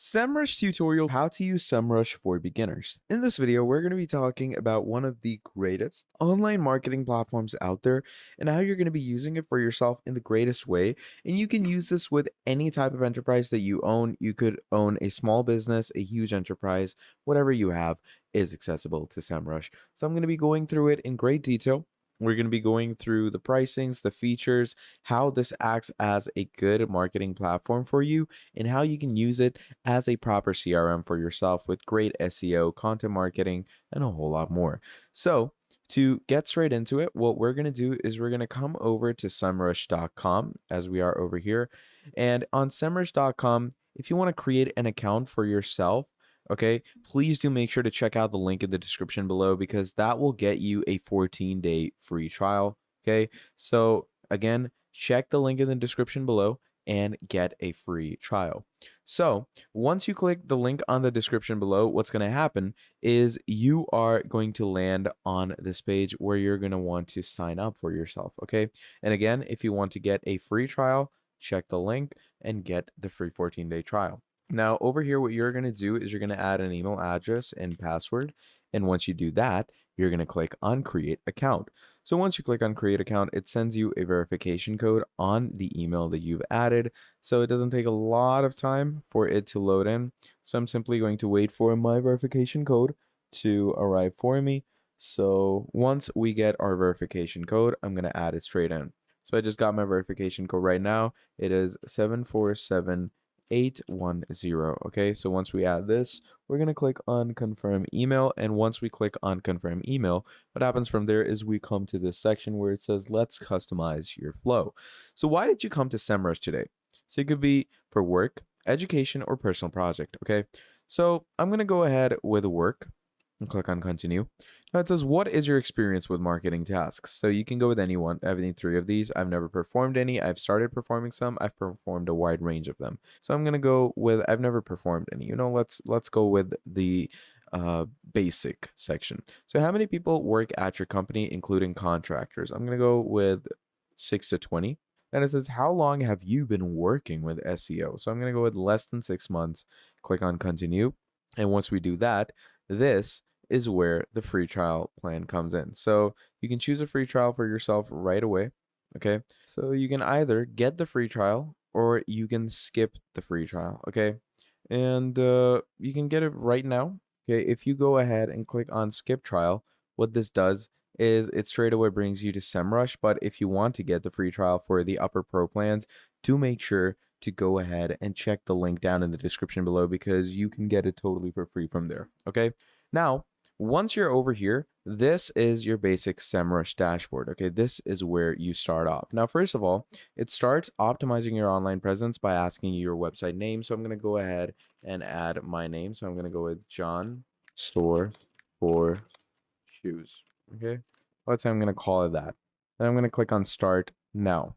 Semrush tutorial, how to use Semrush for beginners. In this video, we're going to be talking about one of the greatest online marketing platforms out there and how you're going to be using it for yourself in the greatest way. And you can use this with any type of enterprise that you own. You could own a small business, a huge enterprise, whatever you have is accessible to Semrush. So I'm going to be going through it in great detail. We're going to be going through the pricings, the features, how this acts as a good marketing platform for you, and how you can use it as a proper CRM for yourself with great SEO, content marketing, and a whole lot more. So, to get straight into it, what we're going to do is we're going to come over to semrush.com as we are over here. And on semrush.com, if you want to create an account for yourself, okay, please do make sure to check out the link in the description below because that will get you a 14-day free trial. Okay, so again, check the link in the description below and get a free trial. So once you click the link on the description below, what's going to happen is you are going to land on this page where you're going to want to sign up for yourself. Okay, and again, if you want to get a free trial, check the link and get the free 14-day trial. Now, over here, what you're going to do is you're going to add an email address and password. And once you do that, you're going to click on Create Account. So once you click on Create Account, it sends you a verification code on the email that you've added. So it doesn't take a lot of time for it to load in. So I'm simply going to wait for my verification code to arrive for me. So once we get our verification code, I'm going to add it straight in. So I just got my verification code right now. It is 747 810. Okay, so once we add this, we're going to click on confirm email. And once we click on confirm email, what happens from there is we come to this section where it says, let's customize your flow. So why did you come to Semrush today? So it could be for work, education, or personal project. Okay, so I'm going to go ahead with work and click on continue. Now it says, what is your experience with marketing tasks? So you can go with any three of these. I've never performed any. I've started performing some. I've performed a wide range of them. So I'm going to go with, I've never performed any. Let's go with the basic section. So how many people work at your company, including contractors? I'm going to go with 6 to 20. And it says, how long have you been working with SEO? So I'm going to go with less than 6 months. Click on continue. And once we do that, this is where the free trial plan comes in. So you can choose a free trial for yourself right away. Okay, so you can either get the free trial or you can skip the free trial. Okay, and you can get it right now. Okay, if you go ahead and click on skip trial, what this does is it straight away brings you to Semrush. But if you want to get the free trial for the upper pro plans, do make sure to go ahead and check the link down in the description below because you can get it totally for free from there. Okay, now once you're over here, this is your basic Semrush dashboard. Okay, this is where you start off. Now, first of all, it starts optimizing your online presence by asking you your website name. So I'm going to go ahead and add my name. So I'm going to go with John Store for Shoes. Okay, let's say I'm going to call it that. Then I'm going to click on Start Now.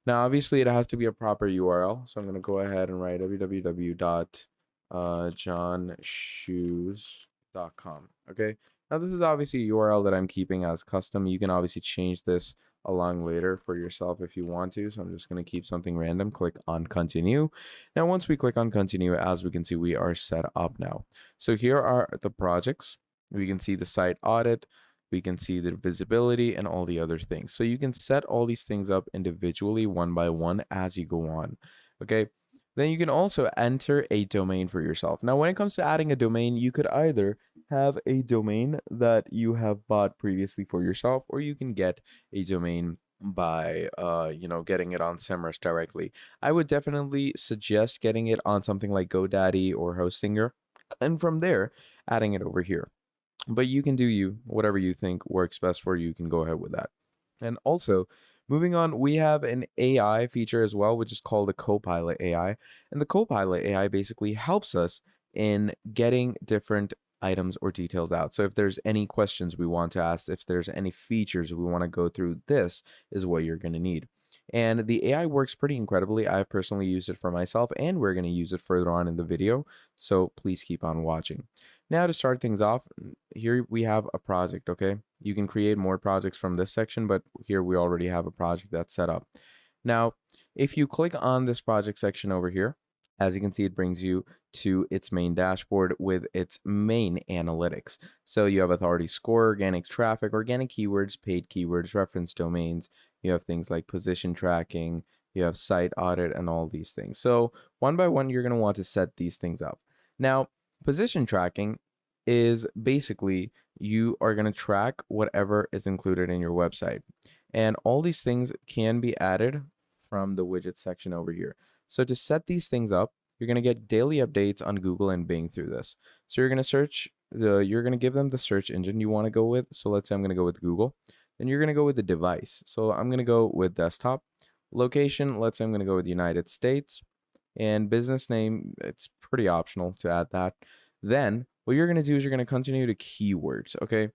Now, obviously, it has to be a proper URL. So I'm going to go ahead and write www.johnshoes.com. Okay, now this is obviously a URL that I'm keeping as custom. You can obviously change this along later for yourself if you want to. So I'm just going to keep something random. Click on continue. Now, once we click on continue, as we can see, we are set up now. So here are the projects. We can see the site audit. We can see the visibility and all the other things. So you can set all these things up individually one by one as you go on. Okay. Then you can also enter a domain for yourself. Now, when it comes to adding a domain, you could either have a domain that you have bought previously for yourself, or you can get a domain by getting it on Semrush directly. I would definitely suggest getting it on something like GoDaddy or Hostinger, and from there adding it over here. But you can do whatever you think works best for you. You can go ahead with that. And also, moving on, we have an AI feature as well, which is called the Copilot AI. And the Copilot AI basically helps us in getting different items or details out. So if there's any questions we want to ask, if there's any features we want to go through, this is what you're going to need. And the AI works pretty incredibly. I've personally used it for myself, and we're going to use it further on in the video. So please keep on watching. Now to start things off, here we have a project, okay? You can create more projects from this section, but here we already have a project that's set up. Now, if you click on this project section over here, As you can see, it brings you to its main dashboard with its main analytics. So you have authority score, organic traffic, organic keywords, paid keywords, reference domains. You have things like position tracking, you have site audit, and all these things. So one by one, you're going to want to set these things up. Now, position tracking is basically you are going to track whatever is included in your website. And all these things can be added from the widget section over here. So to set these things up, you're going to get daily updates on Google and Bing through this. So you're going to you're going to give them the search engine you want to go with. So let's say I'm going to go with Google. Then you're going to go with the device. So I'm going to go with desktop. Location, let's say I'm going to go with the United States. And business name, it's pretty optional to add that. Then what you're going to do is you're going to continue to keywords, okay?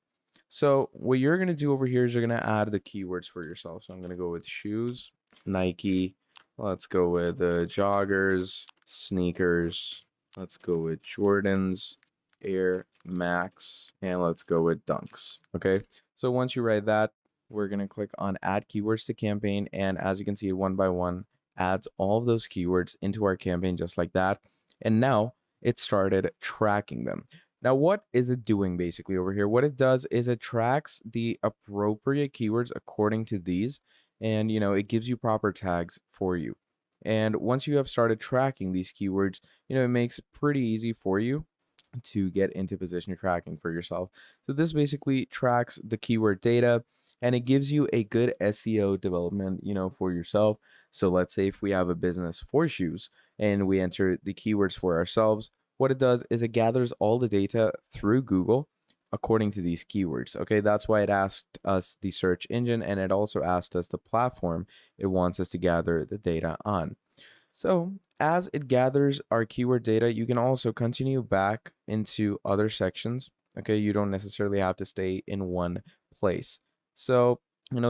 So what you're going to do over here is you're going to add the keywords for yourself. So I'm going to go with shoes, Nike. Let's go with joggers, sneakers. Let's go with Jordans, Air Max, and let's go with Dunks. Okay. So once you write that, we're going to click on add keywords to campaign. And as you can see, one by one adds all of those keywords into our campaign just like that. And now it started tracking them. Now, what is it doing basically over here? What it does is it tracks the appropriate keywords according to these, and it gives you proper tags for you. And once you have started tracking these keywords, it makes it pretty easy for you to get into position tracking for yourself. So this basically tracks the keyword data, and it gives you a good SEO development, for yourself. So let's say if we have a business for shoes and we enter the keywords for ourselves, what it does is it gathers all the data through Google according to these keywords. Okay, that's why it asked us the search engine, and it also asked us the platform it wants us to gather the data on. So as it gathers our keyword data, you can also continue back into other sections. Okay, you don't necessarily have to stay in one place. So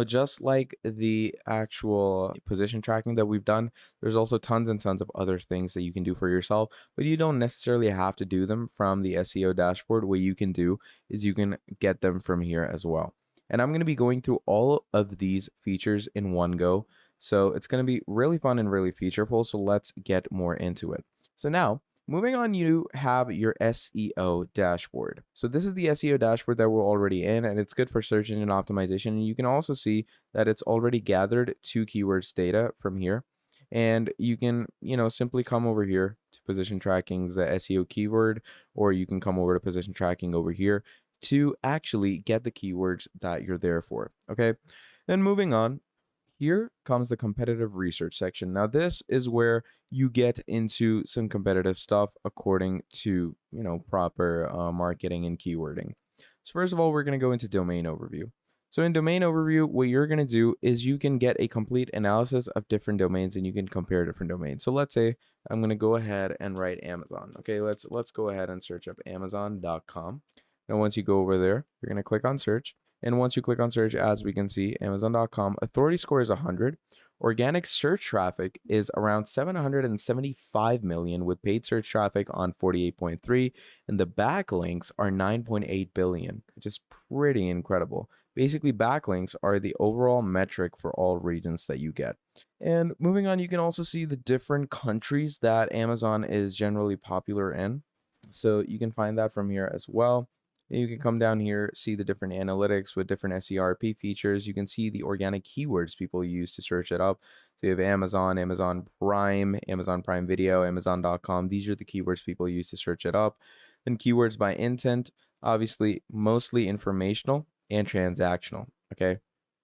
just like the actual position tracking that we've done, there's also tons and tons of other things that you can do for yourself, but you don't necessarily have to do them from the SEO dashboard. What you can do is you can get them from here as well. And I'm going to be going through all of these features in one go. So it's going to be really fun and really featureful. So let's get more into it. So now, moving on, you have your SEO dashboard. So this is the SEO dashboard that we're already in, and it's good for search engine optimization. And you can also see that it's already gathered 2 keywords data from here. And you can, simply come over here to position tracking's the SEO keyword, or you can come over to position tracking over here to actually get the keywords that you're there for. Okay. Then moving on, here comes the competitive research section. Now, this is where you get into some competitive stuff according to, proper marketing and keywording. So first of all, we're going to go into domain overview. So in domain overview, what you're going to do is you can get a complete analysis of different domains, and you can compare different domains. So let's say I'm going to go ahead and write Amazon. Okay, let's go ahead and search up Amazon.com. Now, once you go over there, you're going to click on search. And once you click on search, as we can see, Amazon.com, authority score is 100. Organic search traffic is around 775 million, with paid search traffic on 48.3. And the backlinks are 9.8 billion, which is pretty incredible. Basically, backlinks are the overall metric for all regions that you get. And moving on, you can also see the different countries that Amazon is generally popular in. So you can find that from here as well. And you can come down here, see the different analytics with different SERP features. You can see the organic keywords people use to search it up. So you have Amazon, Amazon Prime Video, Amazon.com. These are the keywords people use to search it up. Then keywords by intent, obviously mostly informational and transactional, okay?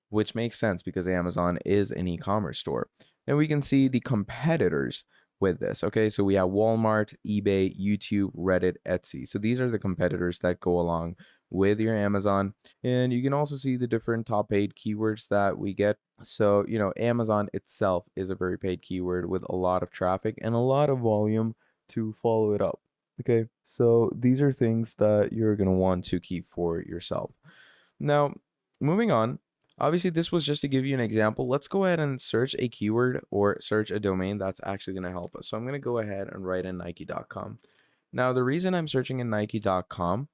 Which makes sense because Amazon is an e-commerce store. And we can see the competitors with this. Okay, so we have Walmart, eBay, YouTube, Reddit, Etsy. So these are the competitors that go along with your Amazon. And you can also see the different top paid keywords that we get. So, Amazon itself is a very paid keyword with a lot of traffic and a lot of volume to follow it up. Okay, so these are things that you're going to want to keep for yourself. Now, moving on. Obviously, this was just to give you an example. Let's go ahead and search a keyword or search a domain that's actually going to help us. So I'm going to go ahead and write in Nike.com. Now, the reason I'm searching in Nike.com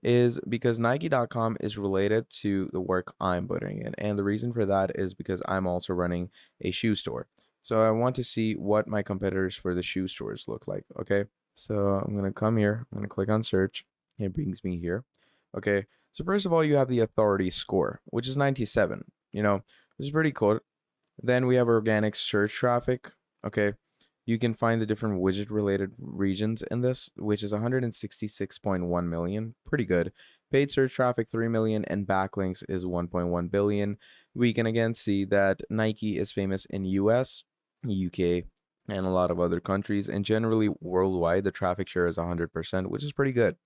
is because Nike.com is related to the work I'm putting in. And the reason for that is because I'm also running a shoe store. So I want to see what my competitors for the shoe stores look like. Okay. So I'm going to come here. I'm going to click on search. It brings me here. Okay. So first of all, you have the authority score, which is 97, which is pretty cool. Then we have organic search traffic. Okay. You can find the different widget related regions in this, which is 166.1 million. Pretty good. Paid search traffic 3 million and backlinks is 1.1 billion. We can again see that Nike is famous in US, UK, and a lot of other countries. And generally worldwide, the traffic share is 100%, which is pretty good.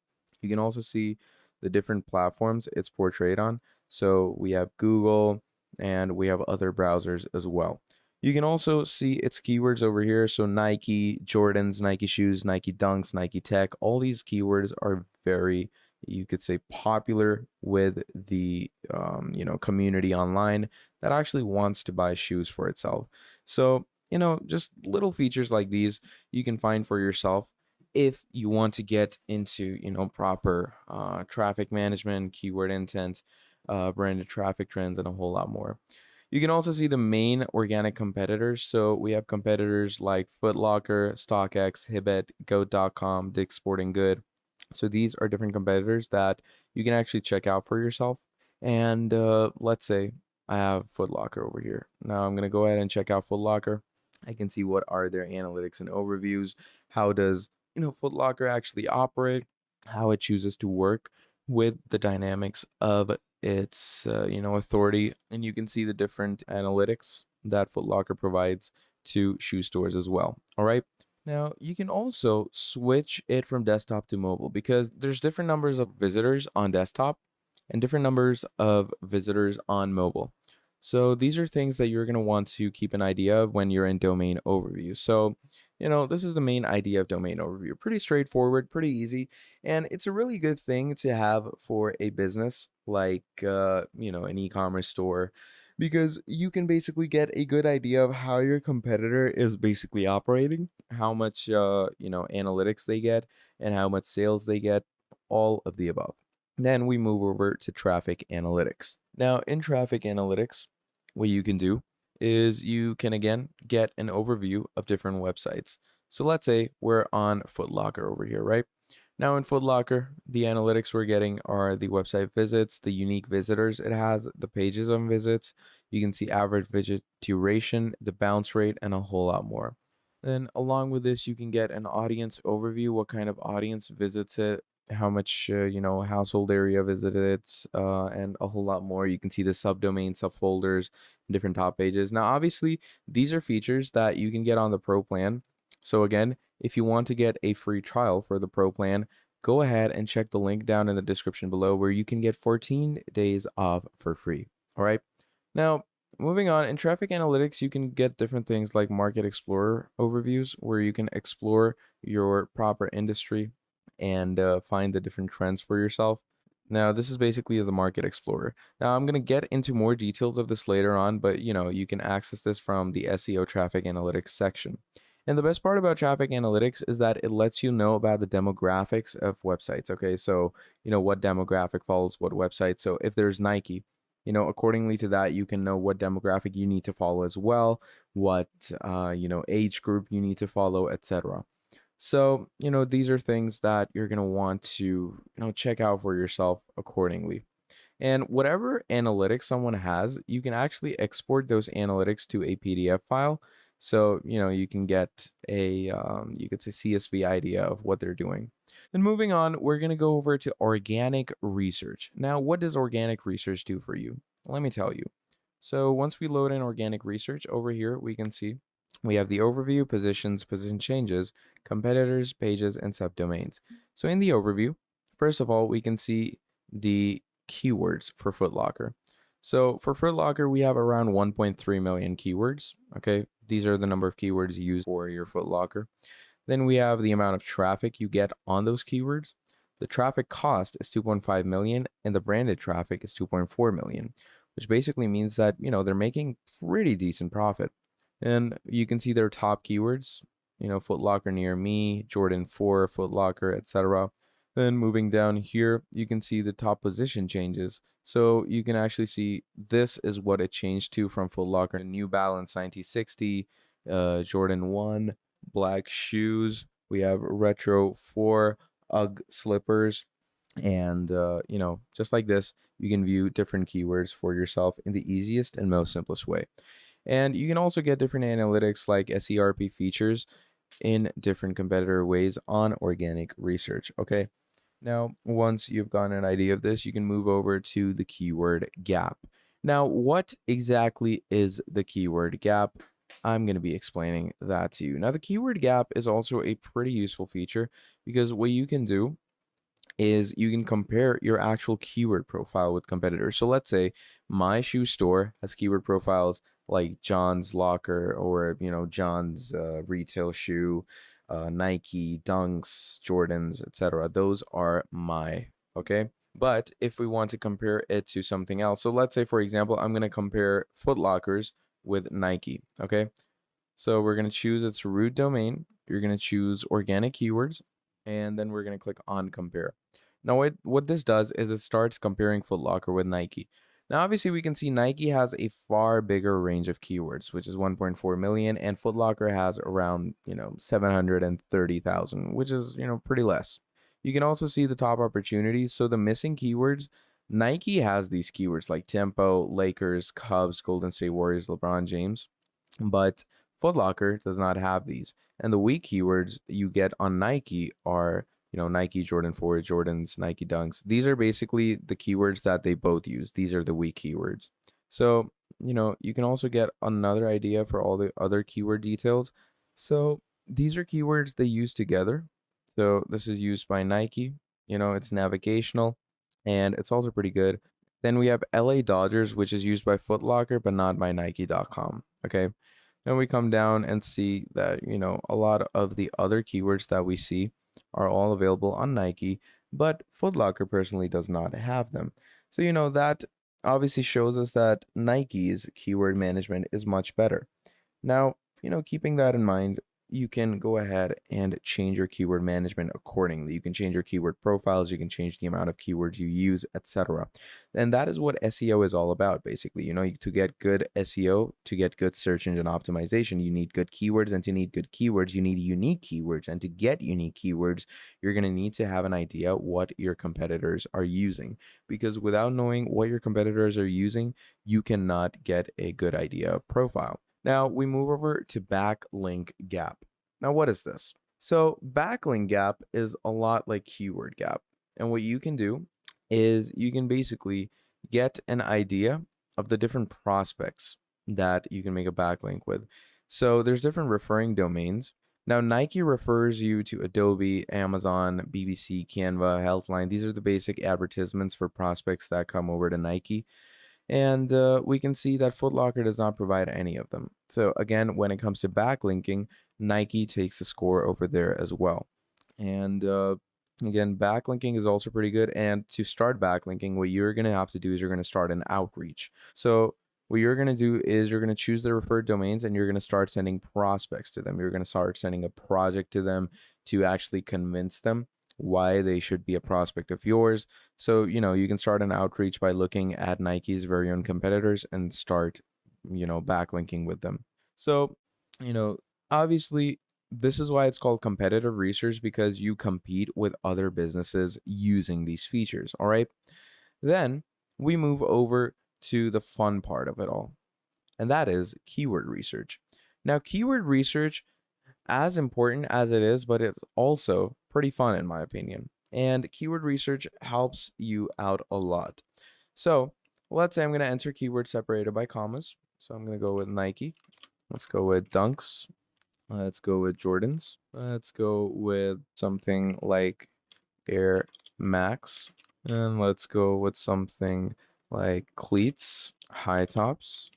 You can also see the different platforms it's portrayed on. So we have Google and we have other browsers as well. You can also see its keywords over here. So Nike, Jordans, Nike shoes, Nike dunks, Nike tech, all these keywords are very, you could say, popular with the community online that actually wants to buy shoes for itself. So just little features like these you can find for yourself if you want to get into proper traffic management, keyword intent, branded traffic trends, and a whole lot more. You can also see the main organic competitors. So we have competitors like Foot Locker, StockX, Hibbett, Goat.com, Dick's Sporting Good. So these are different competitors that you can actually check out for yourself. And let's say I have Foot Locker over here. Now I'm going to go ahead and check out Foot Locker. I can see what are their analytics and overviews. How does Foot Locker actually operate? How it chooses to work with the dynamics of its authority, and you can see the different analytics that Foot Locker provides to shoe stores as well. All right. Now, you can also switch it from desktop to mobile because there's different numbers of visitors on desktop and different numbers of visitors on mobile. So these are things that you're going to want to keep an idea of when you're in domain overview. So, this is the main idea of domain overview. Pretty straightforward, pretty easy, and it's a really good thing to have for a business like, an e-commerce store, because you can basically get a good idea of how your competitor is basically operating, how much, analytics they get, and how much sales they get, all of the above. Then we move over to traffic analytics. Now, in traffic analytics, what you can do is you can again get an overview of different websites. So let's say we're on Foot Locker over here, right? Now in Foot Locker, the analytics we're getting are the website visits, the unique visitors it has, the pages on visits. You can see average visit duration, the bounce rate, and a whole lot more. Then along with this, you can get an audience overview, what kind of audience visits it, how much household area visited, and a whole lot more. You can see the subdomain, subfolders, different top pages. Now, obviously, these are features that you can get on the Pro plan. So again, if you want to get a free trial for the Pro plan, go ahead and check the link down in the description below where you can get 14 days off for free. All right. Now, moving on, in traffic analytics, you can get different things like Market Explorer overviews where you can explore your proper industry and find the different trends for yourself. Now, this is basically the Market Explorer. Now, I'm going to get into more details of this later on, but you can access this from the SEO traffic analytics section. And the best part about traffic analytics is that it lets you know about the demographics of websites. Okay, so what demographic follows what website. So if there's Nike, accordingly to that, you can know what demographic you need to follow as well, what age group you need to follow, etc. So, these are things that you're going to want to, check out for yourself accordingly. And whatever analytics someone has, you can actually export those analytics to a PDF file. So, you can get a, you could say CSV idea of what they're doing. Then moving on, we're going to go over to organic research. Now, what does organic research do for you? Let me tell you. So once we load in organic research over here, we can see we have the overview, positions, position changes, competitors, pages, and subdomains. So in the overview, first of all, we can see the keywords for Foot Locker. So for Foot Locker, we have around 1.3 million keywords. Okay, these are the number of keywords used for your Foot Locker. Then we have the amount of traffic you get on those keywords. The traffic cost is 2.5 million and the branded traffic is 2.4 million, which basically means that, they're making pretty decent profit. And you can see their top keywords, Foot Locker near me, Jordan 4, Foot Locker, etc. Then moving down here, you can see the top position changes. So you can actually see this is what it changed to from Foot Locker. New Balance 1960, Jordan 1, black shoes. We have retro 4, UGG slippers. And, just like this, you can view different keywords for yourself in the easiest and most simplest way. And you can also get different analytics like SERP features in different competitor ways on organic research. Okay. Now, once you've gotten an idea of this, you can move over to the keyword gap. Now, what exactly is the keyword gap? I'm going to be explaining that to you. Now, the keyword gap is also a pretty useful feature because what you can do is you can compare your actual keyword profile with competitors. So let's say my shoe store has keyword profiles like John's Locker or John's retail shoe, Nike, Dunks, Jordans, etc. Those are my okay. But if we want to compare it to something else, so let's say for example, I'm going to compare Foot Lockers with Nike. Okay, so we're going to choose its root domain. You're going to choose organic keywords, and then we're going to click on compare. Now, what this does is it starts comparing Foot Locker with Nike. Now, obviously, we can see Nike has a far bigger range of keywords, which is 1.4 million, and Foot Locker has around, 730,000, which is, pretty less. You can also see the top opportunities. So the missing keywords, Nike has these keywords like Tempo, Lakers, Cubs, Golden State Warriors, LeBron James, but Foot Locker does not have these. And the weak keywords you get on Nike are Nike Jordan 4, Jordans, Nike Dunks. These are basically the keywords that they both use. These are the weak keywords. So, you can also get another idea for all the other keyword details. So, these are keywords they use together. So, this is used by Nike. It's navigational and it's also pretty good. Then we have LA Dodgers, which is used by Foot Locker, but not by Nike.com. Okay. And we come down and see that, a lot of the other keywords that we see are all available on Nike, but Foot Locker personally does not have them. So, that obviously shows us that Nike's keyword management is much better. Now, keeping that in mind, you can go ahead and change your keyword management accordingly. You can change your keyword profiles, you can change the amount of keywords you use, etc. And that is what SEO is all about, basically. To get good SEO, to get good search engine optimization, you need good keywords, and to need good keywords, you need unique keywords. And to get unique keywords, you're going to need to have an idea what your competitors are using. Because without knowing what your competitors are using, you cannot get a good idea of profile. Now we move over to backlink gap. Now, what is this? So, backlink gap is a lot like keyword gap. And what you can do is you can basically get an idea of the different prospects that you can make a backlink with. So, there's different referring domains. Now, Nike refers you to Adobe, Amazon, BBC, Canva, Healthline. These are the basic advertisements for prospects that come over to Nike. And we can see that Foot Locker does not provide any of them. So again, when it comes to backlinking, Nike takes the score over there as well. And again, backlinking is also pretty good. And to start backlinking, what you're going to have to do is you're going to start an outreach. So what you're going to do is you're going to choose the referred domains and you're going to start sending prospects to them. You're going to start sending a project to them to actually convince them why they should be a prospect of yours. So, you can start an outreach by looking at Nike's very own competitors and start, backlinking with them. So, obviously, this is why it's called competitive research, because you compete with other businesses using these features. All right. Then we move over to the fun part of it all, and that is keyword research. Now, keyword research, as important as it is, but it's also pretty fun in my opinion. And keyword research helps you out a lot. So let's say I'm going to enter keywords separated by commas. So I'm going to go with Nike. Let's go with Dunks. Let's go with Jordans. Let's go with something like Air Max. And let's go with something like cleats, high tops,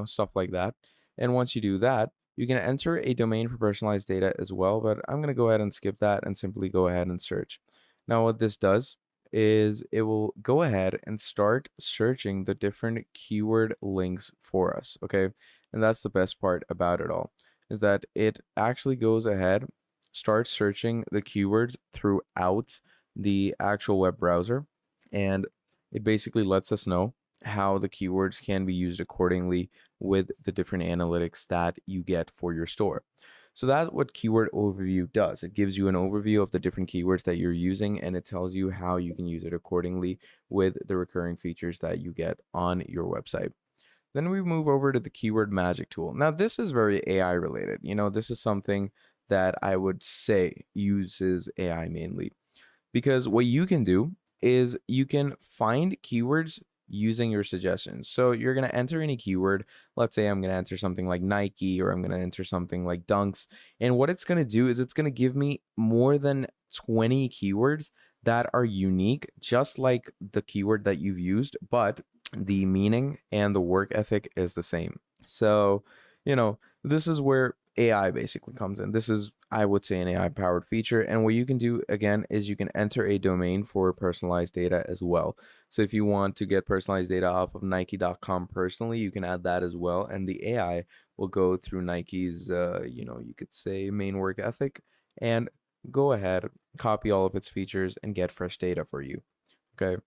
stuff like that. And once you do that, you can enter a domain for personalized data as well, but I'm going to go ahead and skip that and simply go ahead and search. Now, what this does is it will go ahead and start searching the different keyword links for us, okay? And that's the best part about it all, is that it actually goes ahead, starts searching the keywords throughout the actual web browser, and it basically lets us know how the keywords can be used accordingly with the different analytics that you get for your store. So that's what keyword overview does. It gives you an overview of the different keywords that you're using, and it tells you how you can use it accordingly with the recurring features that you get on your website. Then we move over to the keyword magic tool. Now, this is very AI related. This is something that I would say uses AI mainly, because what you can do is you can find keywords using your suggestions. So you're going to enter any keyword. Let's say I'm going to enter something like Nike, or I'm going to enter something like dunks. And what it's going to do is it's going to give me more than 20 keywords that are unique, just like the keyword that you've used, but the meaning and the work ethic is the same. So, this is where AI basically comes in. This is, I would say, an AI powered feature. And what you can do again is you can enter a domain for personalized data as well. So if you want to get personalized data off of Nike.com personally, you can add that as well. And the AI will go through Nike's, you could say, main work ethic and go ahead, copy all of its features and get fresh data for you. Okay.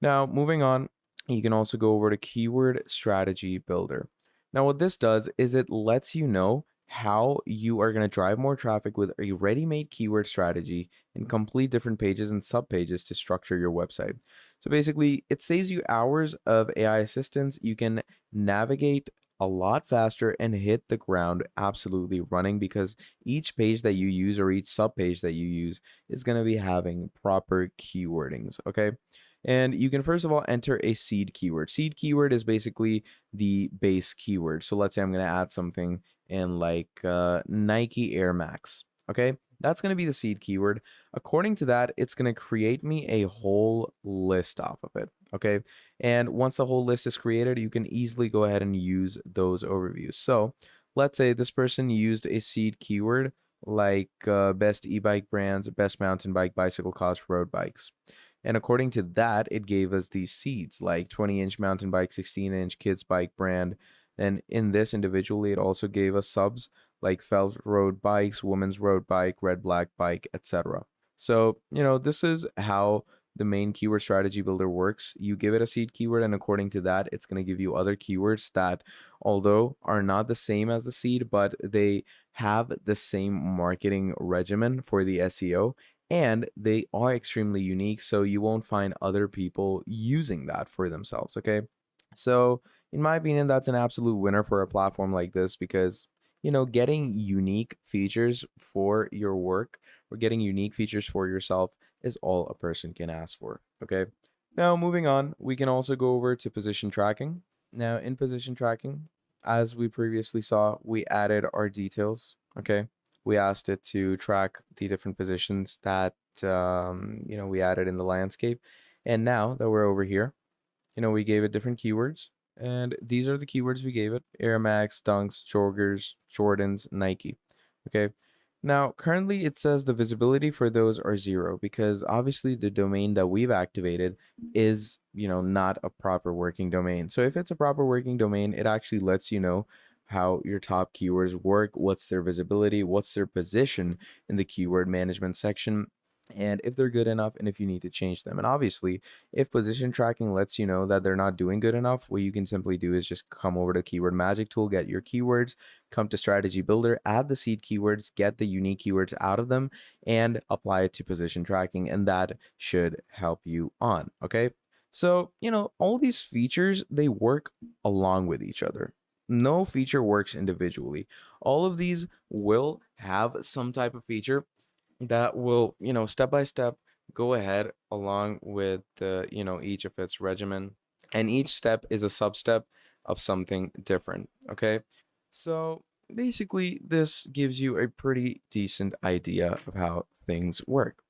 Now, moving on, you can also go over to Keyword Strategy Builder. Now, what this does is it lets you know how you are going to drive more traffic with a ready-made keyword strategy and complete different pages and subpages to structure your website. So basically, it saves you hours of AI assistance. You can navigate a lot faster and hit the ground absolutely running, because each page that you use or each subpage that you use is going to be having proper keywordings, okay? And you can first of all enter a seed keyword. Seed keyword is basically the base keyword. So let's say I'm going to add something in like Nike Air Max. Okay, that's going to be the seed keyword. According to that, it's going to create me a whole list off of it. Okay, and once the whole list is created, you can easily go ahead and use those overviews. So let's say this person used a seed keyword like best e-bike brands, best mountain bike, bicycle cost, road bikes. And according to that, it gave us these seeds like 20-inch mountain bike, 16-inch kids bike brand. And in this individually, it also gave us subs like felt road bikes, women's road bike, red black bike, etc. So, this is how the main keyword strategy builder works. You give it a seed keyword, and according to that, it's going to give you other keywords that, although are not the same as the seed, but they have the same marketing regimen for the SEO, and they are extremely unique, so you won't find other people using that for themselves. Okay, so in my opinion, that's an absolute winner for a platform like this, because getting unique features for your work or getting unique features for yourself is all a person can ask for. Okay, now moving on, we can also go over to position tracking. Now in position tracking, as we previously saw, we added our details. Okay, we asked it to track the different positions that we added in the landscape. And now that we're over here, we gave it different keywords, and these are the keywords we gave it: Air Max, Dunks, Joggers, Jordans, Nike. Okay, now currently it says the visibility for those are 0, because obviously the domain that we've activated is not a proper working domain. So if it's a proper working domain, it actually lets you know how your top keywords work, what's their visibility, what's their position in the keyword management section, and if they're good enough, and if you need to change them. And obviously, if position tracking lets you know that they're not doing good enough, what you can simply do is just come over to Keyword Magic Tool, get your keywords, come to Strategy Builder, add the seed keywords, get the unique keywords out of them, and apply it to position tracking, and that should help you on. Okay, so all these features, they work along with each other. No feature works individually. All of these will have some type of feature that will, step by step go ahead along with the, each of its regimen. And each step is a sub-step of something different. Okay. So basically, this gives you a pretty decent idea of how things work.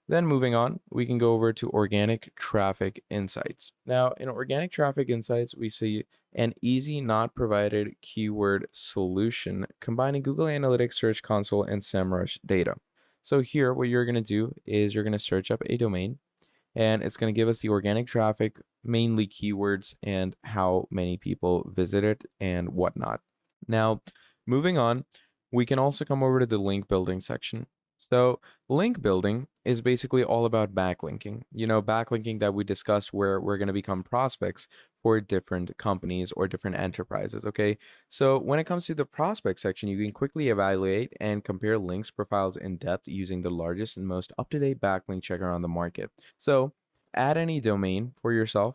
Then moving on, we can go over to organic traffic insights. Now, in organic traffic insights, we see an easy not provided keyword solution combining Google Analytics, Search Console, and Semrush data. So here, what you're going to do is you're going to search up a domain, and it's going to give us the organic traffic, mainly keywords, and how many people visit it and whatnot. Now, moving on, we can also come over to the link building section. So, link building is basically all about backlinking. Backlinking that we discussed where we're going to become prospects for different companies or different enterprises. Okay. So, when it comes to the prospect section, you can quickly evaluate and compare links profiles in depth using the largest and most up to date backlink checker on the market. So, add any domain for yourself.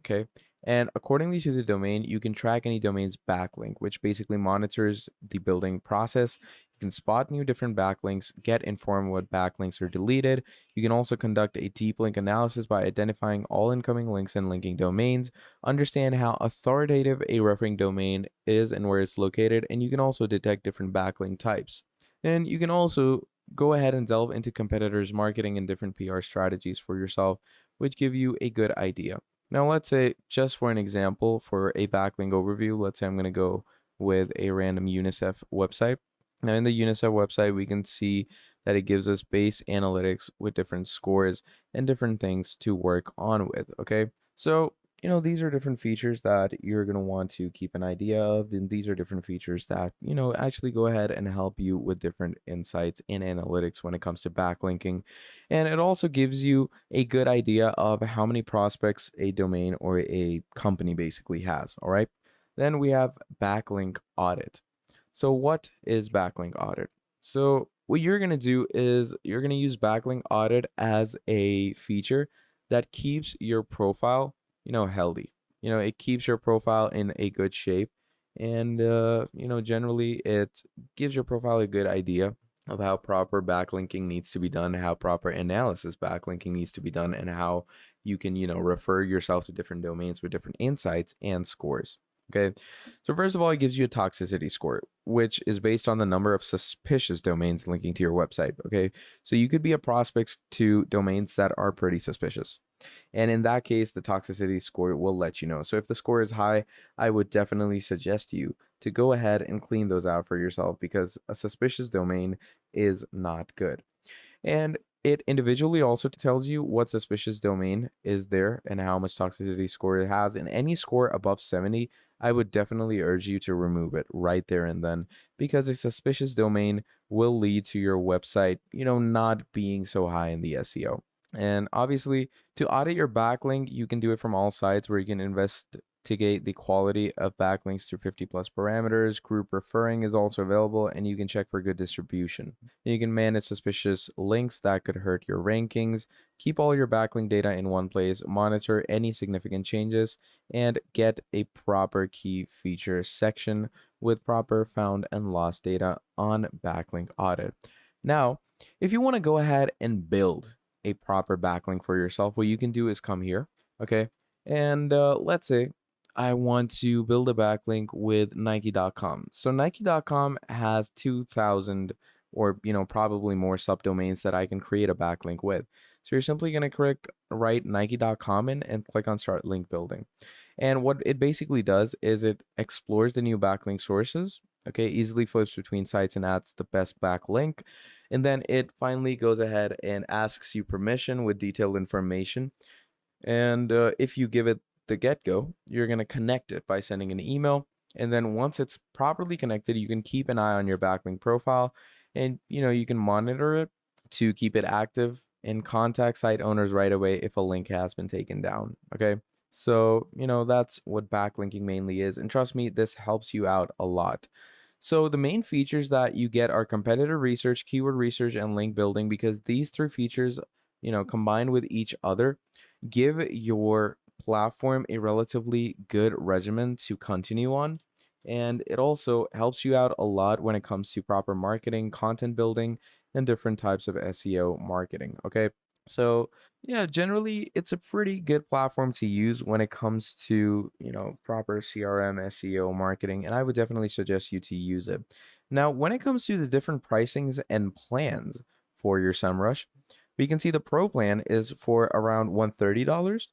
Okay. And accordingly to the domain, you can track any domain's backlink, which basically monitors the building process. You can spot new different backlinks, get informed what backlinks are deleted. You can also conduct a deep link analysis by identifying all incoming links and linking domains, understand how authoritative a referring domain is and where it's located, and you can also detect different backlink types. And you can also go ahead and delve into competitors' marketing and different PR strategies for yourself, which give you a good idea. Now, let's say, just for an example, for a backlink overview, let's say I'm going to go with a random UNICEF website. Now, in the UNICEF website, we can see that it gives us base analytics with different scores and different things to work on with. Okay. So, these are different features that you're going to want to keep an idea of. Then these are different features that, actually go ahead and help you with different insights in analytics when it comes to backlinking. And it also gives you a good idea of how many prospects a domain or a company basically has. All right. Then we have backlink audit. So what is backlink audit? So what you're going to do is you're going to use backlink audit as a feature that keeps your profile, healthy. It keeps your profile in a good shape. And, generally it gives your profile a good idea of how proper backlinking needs to be done, how proper analysis backlinking needs to be done, and how you can, refer yourself to different domains with different insights and scores. Okay. So first of all, it gives you a toxicity score, which is based on the number of suspicious domains linking to your website. Okay. So you could be a prospect to domains that are pretty suspicious. And in that case, the toxicity score will let you know. So if the score is high, I would definitely suggest you to go ahead and clean those out for yourself because a suspicious domain is not good. And it individually also tells you what suspicious domain is there and how much toxicity score it has. And any score above 70, I would definitely urge you to remove it right there and then, because a suspicious domain will lead to your website, not being so high in the SEO. And obviously, to audit your backlink, you can do it from all sides where you can investigate the quality of backlinks through 50 plus parameters. Group referring is also available, and you can check for good distribution. You can manage suspicious links that could hurt your rankings, keep all your backlink data in one place, monitor any significant changes, and get a proper key feature section with proper found and lost data on backlink audit. Now, if you want to go ahead and build a proper backlink for yourself, what you can do is come here, okay? And let's say I want to build a backlink with Nike.com. So Nike.com has 2,000 or probably more subdomains that I can create a backlink with. So you're simply going to click write Nike.com in and click on start link building. And what it basically does is it explores the new backlink sources, okay, easily flips between sites and adds the best backlink. And then it finally goes ahead and asks you permission with detailed information. And if you give it the get-go, you're going to connect it by sending an email. And then once it's properly connected, you can keep an eye on your backlink profile and you can monitor it to keep it active and contact site owners right away if a link has been taken down. Okay. So, that's what backlinking mainly is. And trust me, this helps you out a lot. So the main features that you get are competitor research, keyword research, and link building, because these three features, combined with each other, give your platform a relatively good regimen to continue on. And it also helps you out a lot when it comes to proper marketing, content building, and different types of SEO marketing. Okay. So, yeah, generally, it's a pretty good platform to use when it comes to, proper CRM, SEO marketing. And I would definitely suggest you to use it. Now, when it comes to the different pricings and plans for your Semrush, we can see the Pro plan is for around $130.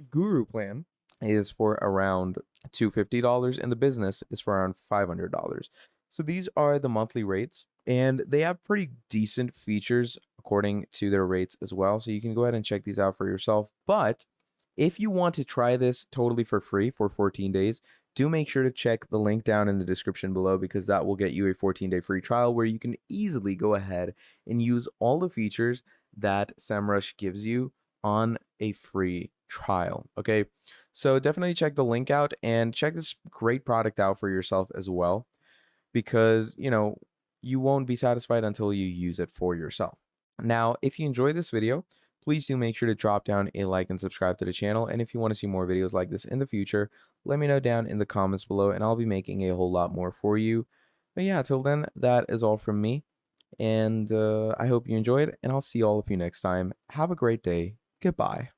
Guru plan is for around $250, and the business is for around $500. So these are the monthly rates, and they have pretty decent features according to their rates as well. So you can go ahead and check these out for yourself. But if you want to try this totally for free for 14 days, do make sure to check the link down in the description below because that will get you a 14-day free trial where you can easily go ahead and use all the features that Semrush gives you on a free trial. Okay, so definitely check the link out and check this great product out for yourself as well because, you won't be satisfied until you use it for yourself. Now, if you enjoyed this video, please do make sure to drop down a like and subscribe to the channel. And if you want to see more videos like this in the future, let me know down in the comments below and I'll be making a whole lot more for you. But yeah, till then, that is all from me. And I hope you enjoyed, and I'll see all of you next time. Have a great day. Goodbye.